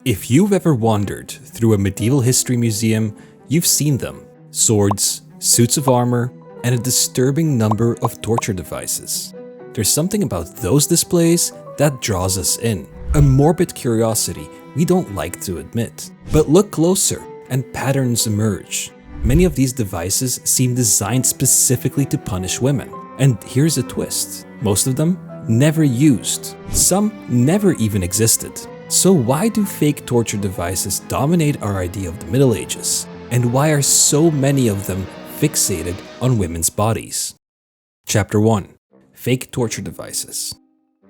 If you've ever wandered through a medieval history museum, you've seen them. Swords, suits of armor, and a disturbing number of torture devices. There's something about those displays that draws us in. A morbid curiosity we don't like to admit. But look closer, and patterns emerge. Many of these devices seem designed specifically to punish women. And here's a twist. Most of them never used. Some never even existed. So why do fake torture devices dominate our idea of the Middle Ages? And why are so many of them fixated on women's bodies? Chapter 1. Fake torture devices.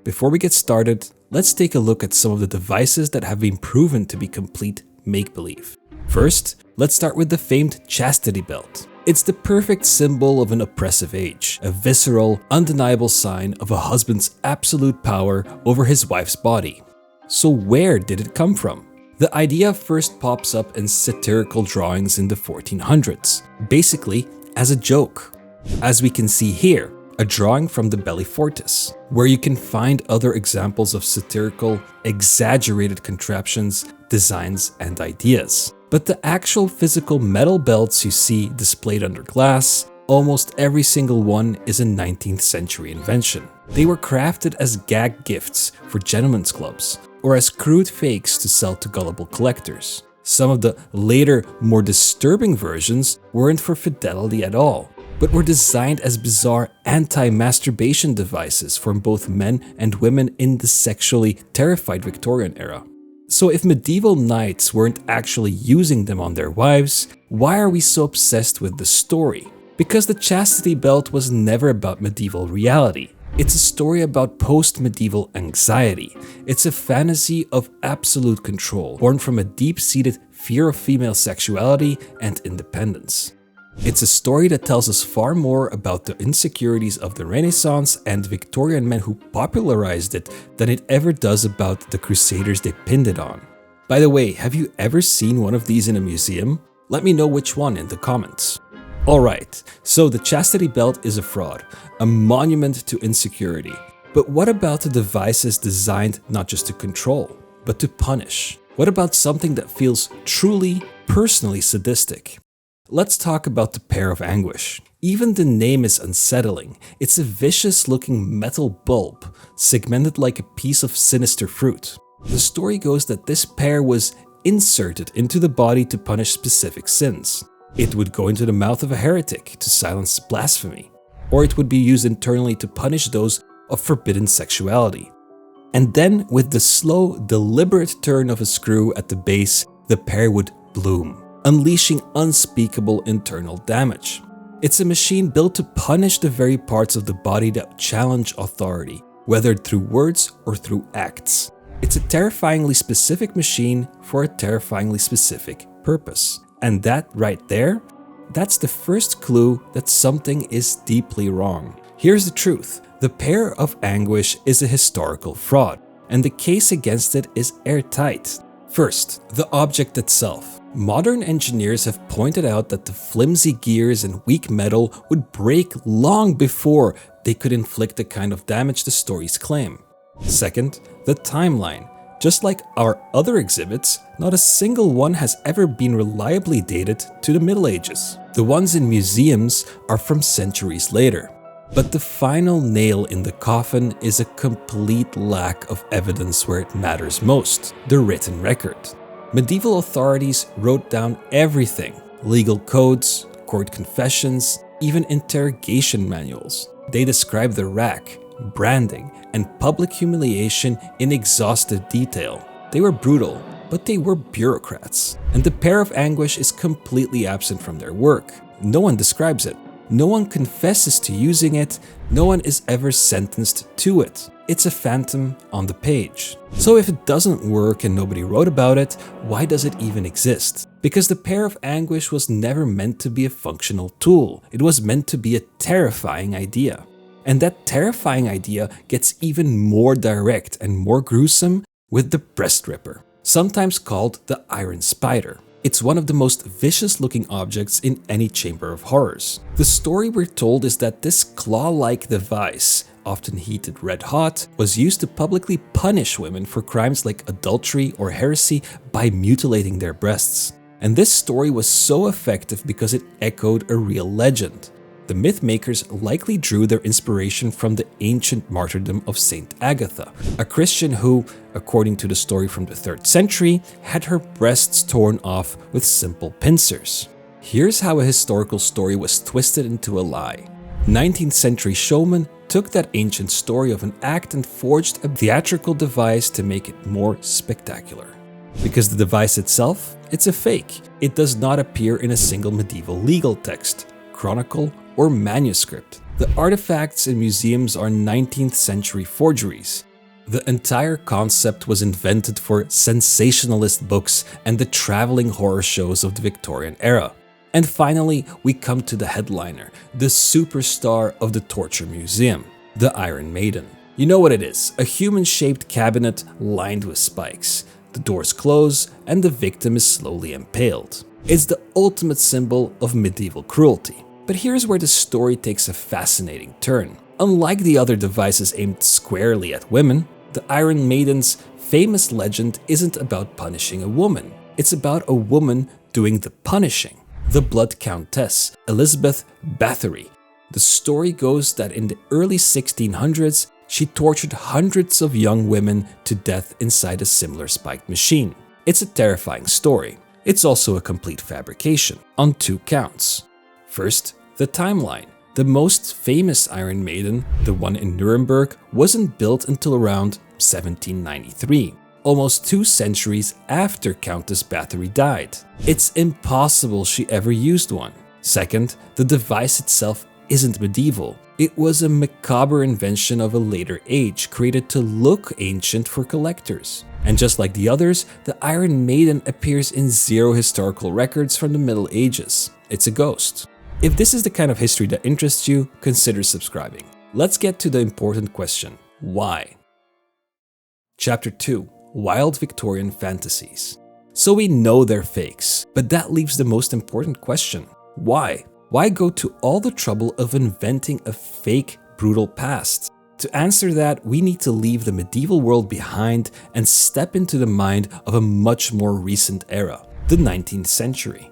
Before we get started, let's take a look at some of the devices that have been proven to be complete make-believe. First, let's start with the famed Chastity Belt. It's the perfect symbol of an oppressive age, a visceral, undeniable sign of a husband's absolute power over his wife's body. So where did it come from? The idea first pops up in satirical drawings in the 1400s, basically as a joke. As we can see here, a drawing from the Belli Fortis, where you can find other examples of satirical, exaggerated contraptions, designs, and ideas. But the actual physical metal belts you see displayed under glass, almost every single one is a 19th century invention. They were crafted as gag gifts for gentlemen's clubs, or as crude fakes to sell to gullible collectors. Some of the later, more disturbing versions weren't for fidelity at all, but were designed as bizarre anti-masturbation devices for both men and women in the sexually terrified Victorian era. So if medieval knights weren't actually using them on their wives, why are we so obsessed with the story? Because the Chastity Belt was never about medieval reality. It's a story about post-medieval anxiety. It's a fantasy of absolute control, born from a deep-seated fear of female sexuality and independence. It's a story that tells us far more about the insecurities of the Renaissance and Victorian men who popularized it than it ever does about the crusaders they pinned it on. By the way, have you ever seen one of these in a museum? Let me know which one in the comments. Alright, so the Chastity Belt is a fraud, a monument to insecurity. But what about the devices designed not just to control, but to punish? What about something that feels truly, personally sadistic? Let's talk about the Pear of Anguish. Even the name is unsettling. It's a vicious-looking metal bulb, segmented like a piece of sinister fruit. The story goes that this pear was inserted into the body to punish specific sins. It would go into the mouth of a heretic to silence blasphemy, or it would be used internally to punish those of forbidden sexuality. And then, with the slow, deliberate turn of a screw at the base, the pear would bloom, unleashing unspeakable internal damage. It's a machine built to punish the very parts of the body that challenge authority, whether through words or through acts. It's a terrifyingly specific machine for a terrifyingly specific purpose. And that right there, that's the first clue that something is deeply wrong. Here's the truth. The Pear of Anguish is a historical fraud, and the case against it is airtight. First, the object itself. Modern engineers have pointed out that the flimsy gears and weak metal would break long before they could inflict the kind of damage the stories claim. Second, the timeline. Just like our other exhibits, not a single one has ever been reliably dated to the Middle Ages. The ones in museums are from centuries later. But the final nail in the coffin is a complete lack of evidence where it matters most, the written record. Medieval authorities wrote down everything: legal codes, court confessions, even interrogation manuals. They describe the rack, branding, and public humiliation in exhaustive detail. They were brutal, but they were bureaucrats. And the Pear of Anguish is completely absent from their work. No one describes it. No one confesses to using it. No one is ever sentenced to it. It's a phantom on the page. So if it doesn't work and nobody wrote about it, why does it even exist? Because the Pear of Anguish was never meant to be a functional tool. It was meant to be a terrifying idea. And that terrifying idea gets even more direct and more gruesome with the breast ripper, sometimes called the Iron Spider. It's one of the most vicious-looking objects in any chamber of horrors. The story we're told is that this claw-like device, often heated red hot, was used to publicly punish women for crimes like adultery or heresy by mutilating their breasts. And this story was so effective because it echoed a real legend. The myth makers likely drew their inspiration from the ancient martyrdom of Saint Agatha, a Christian who, according to the story from the 3rd century, had her breasts torn off with simple pincers. Here's how a historical story was twisted into a lie. 19th century showmen took that ancient story of an act and forged a theatrical device to make it more spectacular. Because the device itself, it's a fake. It does not appear in a single medieval legal text, chronicle, or manuscript. The artifacts in museums are 19th century forgeries. The entire concept was invented for sensationalist books and the traveling horror shows of the Victorian era. And finally, we come to the headliner, the superstar of the torture museum, the Iron Maiden. You know what it is, a human-shaped cabinet lined with spikes. The doors close and the victim is slowly impaled. It's the ultimate symbol of medieval cruelty. But here's where the story takes a fascinating turn. Unlike the other devices aimed squarely at women, the Iron Maiden's famous legend isn't about punishing a woman. It's about a woman doing the punishing. The Blood Countess, Elizabeth Bathory. The story goes that in the early 1600s, she tortured hundreds of young women to death inside a similar spiked machine. It's a terrifying story. It's also a complete fabrication, on 2 counts. First, the timeline. The most famous Iron Maiden, the one in Nuremberg, wasn't built until around 1793, almost 2 centuries after Countess Bathory died. It's impossible she ever used one. Second, the device itself isn't medieval. It was a macabre invention of a later age, created to look ancient for collectors. And just like the others, the Iron Maiden appears in 0 historical records from the Middle Ages. It's a ghost. If this is the kind of history that interests you, consider subscribing. Let's get to the important question: why? Chapter 2: Wild Victorian Fantasies. So we know they're fakes, but that leaves the most important question: why? Why go to all the trouble of inventing a fake, brutal past? To answer that, we need to leave the medieval world behind and step into the mind of a much more recent era, the 19th century.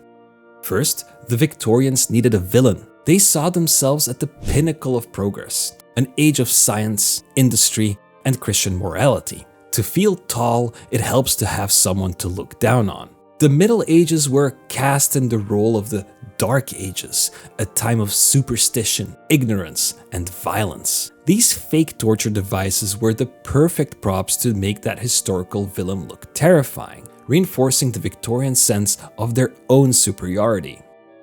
First, the Victorians needed a villain. They saw themselves at the pinnacle of progress, an age of science, industry, and Christian morality. To feel tall, it helps to have someone to look down on. The Middle Ages were cast in the role of the Dark Ages, a time of superstition, ignorance, and violence. These fake torture devices were the perfect props to make that historical villain look terrifying, reinforcing the Victorian sense of their own superiority.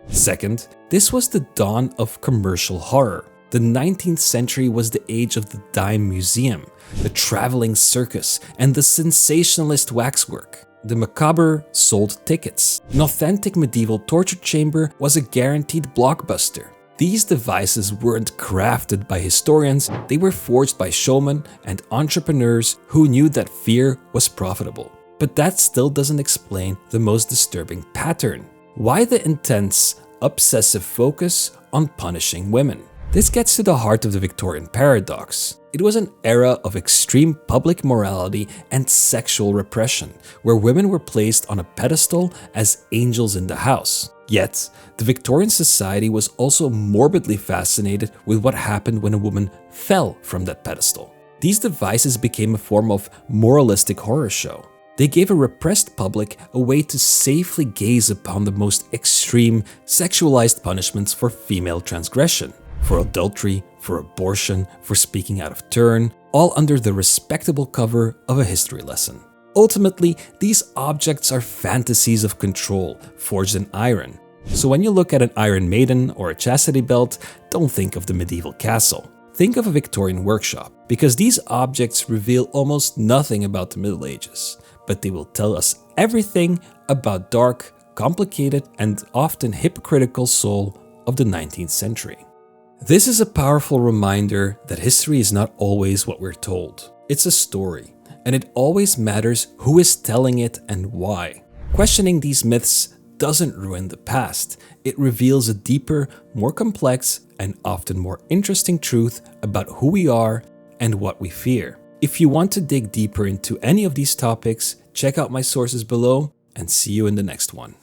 Second, this was the dawn of commercial horror. The 19th century was the age of the dime museum, the traveling circus, and the sensationalist waxwork. The macabre sold tickets. An authentic medieval torture chamber was a guaranteed blockbuster. These devices weren't crafted by historians, they were forged by showmen and entrepreneurs who knew that fear was profitable. But that still doesn't explain the most disturbing pattern. Why the intense, obsessive focus on punishing women? This gets to the heart of the Victorian paradox. It was an era of extreme public morality and sexual repression, where women were placed on a pedestal as angels in the house. Yet, the Victorian society was also morbidly fascinated with what happened when a woman fell from that pedestal. These devices became a form of moralistic horror show. They gave a repressed public a way to safely gaze upon the most extreme, sexualized punishments for female transgression. For adultery, for abortion, for speaking out of turn, all under the respectable cover of a history lesson. Ultimately, these objects are fantasies of control, forged in iron. So when you look at an Iron Maiden or a Chastity Belt, don't think of the medieval castle. Think of a Victorian workshop, because these objects reveal almost nothing about the Middle Ages, but they will tell us everything about dark, complicated, and often hypocritical soul of the 19th century. This is a powerful reminder that history is not always what we're told. It's a story, and it always matters who is telling it and why. Questioning these myths doesn't ruin the past. It reveals a deeper, more complex, and often more interesting truth about who we are and what we fear. If you want to dig deeper into any of these topics, check out my sources below, and see you in the next one.